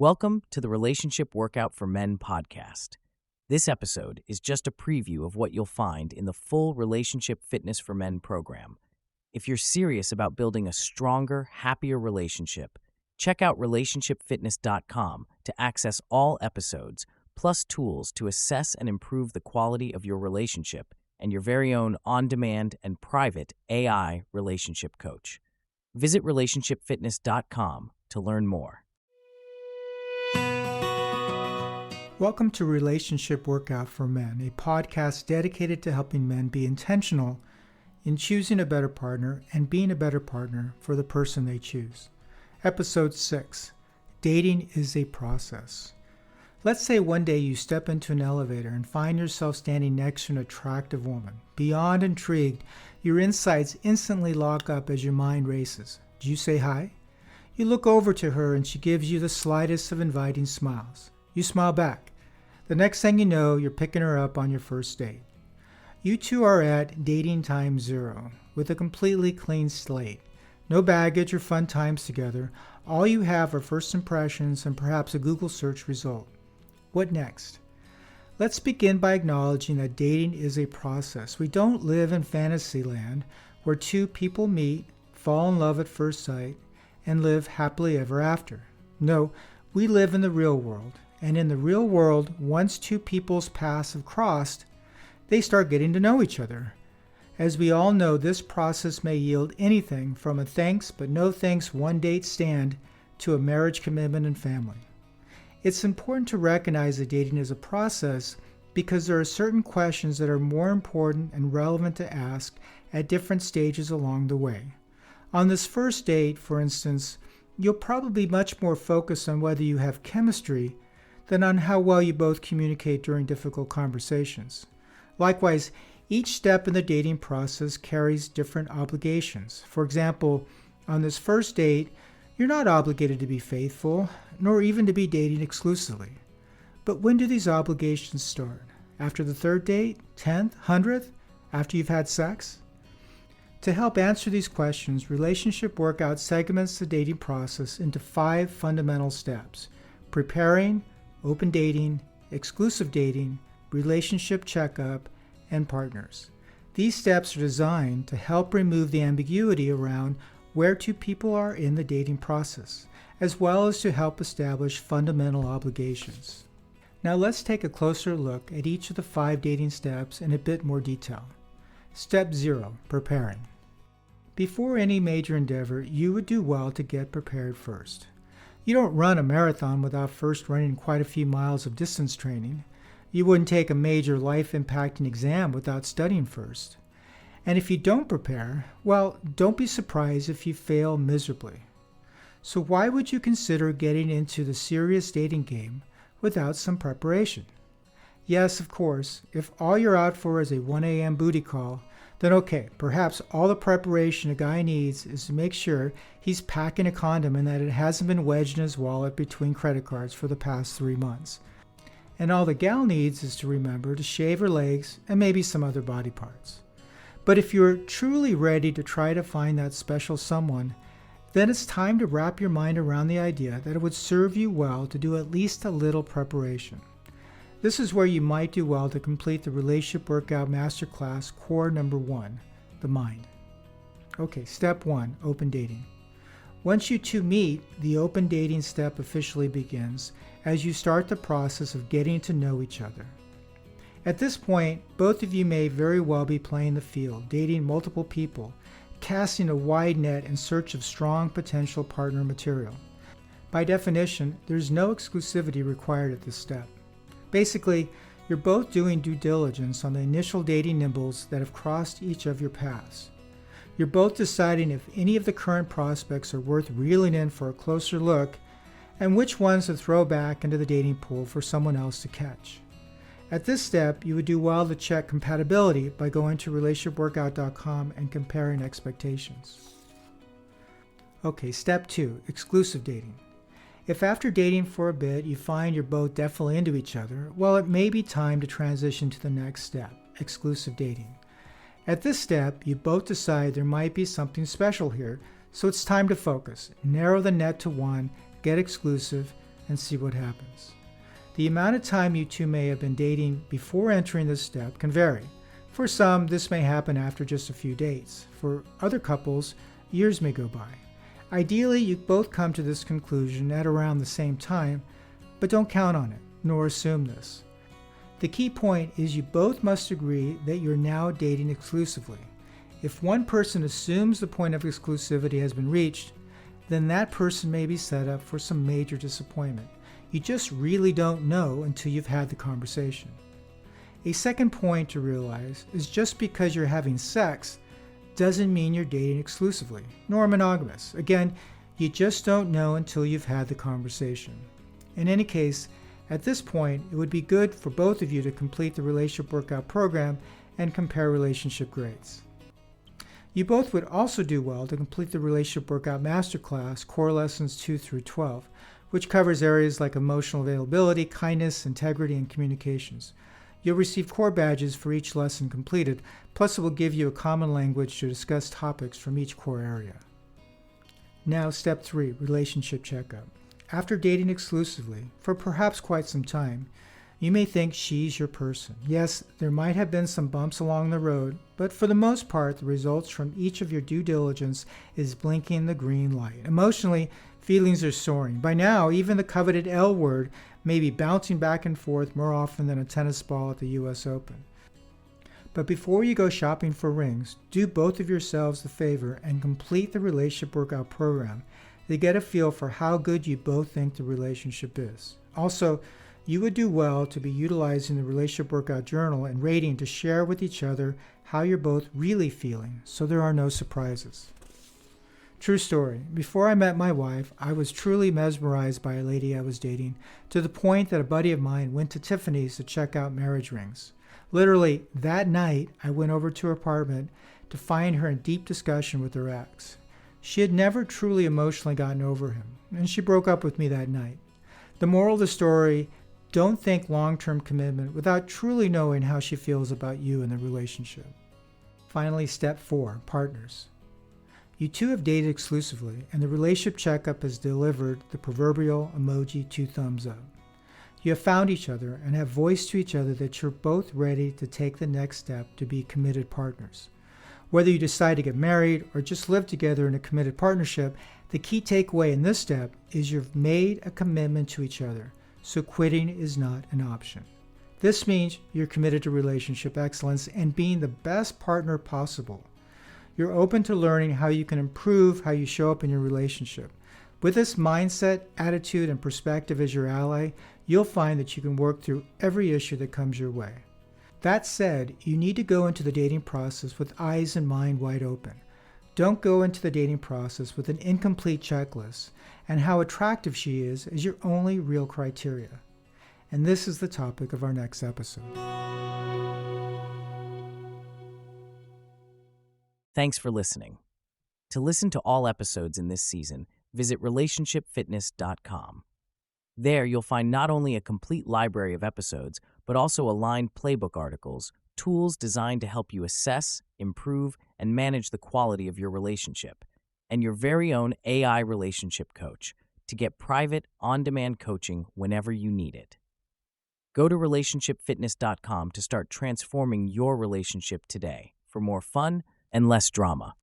Welcome to the Relationship Workout for Men podcast. This episode is just a preview of what you'll find in the full Relationship Fitness for Men program. If you're serious about building a stronger, happier relationship, check out relationshipfitness.com to access all episodes, plus tools to assess and improve the quality of your relationship and your very own on-demand and private AI relationship coach. Visit relationshipfitness.com to learn more. Welcome to Relationship Workout for Men, a podcast dedicated to helping men be intentional in choosing a better partner and being a better partner for the person they choose. Episode 6, Dating is a Process. Let's say one day you step into an elevator and find yourself standing next to an attractive woman. Beyond intrigued, your insides instantly lock up as your mind races. Do you say hi? You look over to her and she gives you the slightest of inviting smiles. You smile back. The next thing you know, you're picking her up on your first date. You two are at dating time 0 with a completely clean slate. No baggage or fun times together. All you have are first impressions and perhaps a Google search result. What next? Let's begin by acknowledging that dating is a process. We don't live in fantasy land where two people meet, fall in love at first sight, and live happily ever after. No, we live in the real world. And in the real world, once two people's paths have crossed, they start getting to know each other. As we all know, this process may yield anything from a thanks but no thanks one date stand to a marriage commitment and family. It's important to recognize that dating is a process because there are certain questions that are more important and relevant to ask at different stages along the way. On this first date, for instance, you'll probably be much more focused on whether you have chemistry than on how well you both communicate during difficult conversations. Likewise, each step in the dating process carries different obligations. For example, on this first date, you're not obligated to be faithful, nor even to be dating exclusively. But when do these obligations start? After the third date? 10th? 100th? After you've had sex? To help answer these questions, Relationship Workout segments the dating process into 5 fundamental steps: preparing, open dating, exclusive dating, relationship checkup, and partners. These steps are designed to help remove the ambiguity around where two people are in the dating process, as well as to help establish fundamental obligations. Now let's take a closer look at each of the 5 dating steps in a bit more detail. Step 0, preparing. Before any major endeavor, you would do well to get prepared first. You don't run a marathon without first running quite a few miles of distance training. You wouldn't take a major life-impacting exam without studying first. And if you don't prepare, well, don't be surprised if you fail miserably. So why would you consider getting into the serious dating game without some preparation? Yes, of course, if all you're out for is a 1 a.m. booty call, then okay, perhaps all the preparation a guy needs is to make sure he's packing a condom and that it hasn't been wedged in his wallet between credit cards for the past 3 months. And all the gal needs is to remember to shave her legs and maybe some other body parts. But if you're truly ready to try to find that special someone, then it's time to wrap your mind around the idea that it would serve you well to do at least a little preparation. This is where you might do well to complete the Relationship Workout Masterclass Core Number 1, the mind. Okay, Step 1, open dating. Once you two meet, the open dating step officially begins as you start the process of getting to know each other. At this point, both of you may very well be playing the field, dating multiple people, casting a wide net in search of strong potential partner material. By definition, there's no exclusivity required at this step. Basically, you're both doing due diligence on the initial dating nibbles that have crossed each of your paths. You're both deciding if any of the current prospects are worth reeling in for a closer look and which ones to throw back into the dating pool for someone else to catch. At this step, you would do well to check compatibility by going to relationshipworkout.com and comparing expectations. Okay, Step 2, exclusive dating. If after dating for a bit you find you're both definitely into each other, well, it may be time to transition to the next step, exclusive dating. At this step, you both decide there might be something special here, so it's time to focus, narrow the net to one, get exclusive, and see what happens. The amount of time you two may have been dating before entering this step can vary. For some, this may happen after just a few dates. For other couples, years may go by. Ideally, you both come to this conclusion at around the same time, but don't count on it, nor assume this. The key point is you both must agree that you're now dating exclusively. If one person assumes the point of exclusivity has been reached, then that person may be set up for some major disappointment. You just really don't know until you've had the conversation. A second point to realize is just because you're having sex doesn't mean you're dating exclusively, nor monogamous. Again, you just don't know until you've had the conversation. In any case, at this point, it would be good for both of you to complete the Relationship Workout program and compare relationship grades. You both would also do well to complete the Relationship Workout Masterclass, Core Lessons 2 through 12, which covers areas like emotional availability, kindness, integrity, and communications. You'll receive core badges for each lesson completed, plus it will give you a common language to discuss topics from each core area. Now, step 3, relationship checkup. After dating exclusively for perhaps quite some time, you may think she's your person. Yes, there might have been some bumps along the road, but for the most part, the results from each of your due diligence is blinking the green light. Emotionally, feelings are soaring. By now, even the coveted L word may be bouncing back and forth more often than a tennis ball at the US Open. But before you go shopping for rings, do both of yourselves the favor and complete the Relationship Workout program to get a feel for how good you both think the relationship is. Also, you would do well to be utilizing the Relationship Workout Journal and rating to share with each other how you're both really feeling, so there are no surprises. True story. Before I met my wife, I was truly mesmerized by a lady I was dating, to the point that a buddy of mine went to Tiffany's to check out marriage rings. Literally, that night, I went over to her apartment to find her in deep discussion with her ex. She had never truly emotionally gotten over him, and she broke up with me that night. The moral of the story: don't think long-term commitment without truly knowing how she feels about you and the relationship. Finally, step 4, partners. You two have dated exclusively, and the relationship checkup has delivered the proverbial emoji 2 thumbs up. You have found each other and have voiced to each other that you're both ready to take the next step to be committed partners. Whether you decide to get married or just live together in a committed partnership, the key takeaway in this step is you've made a commitment to each other, so quitting is not an option. This means you're committed to relationship excellence and being the best partner possible. You're open to learning how you can improve how you show up in your relationship. With this mindset, attitude, and perspective as your ally, you'll find that you can work through every issue that comes your way. That said, you need to go into the dating process with eyes and mind wide open. Don't go into the dating process with an incomplete checklist and how attractive she is as your only real criteria. And this is the topic of our next episode. Thanks for listening. To listen to all episodes in this season, visit relationshipfitness.com. There you'll find not only a complete library of episodes, but also aligned playbook articles, tools designed to help you assess, improve, and manage the quality of your relationship, and your very own AI relationship coach to get private, on-demand coaching whenever you need it. Go to relationshipfitness.com to start transforming your relationship today for more fun and less drama.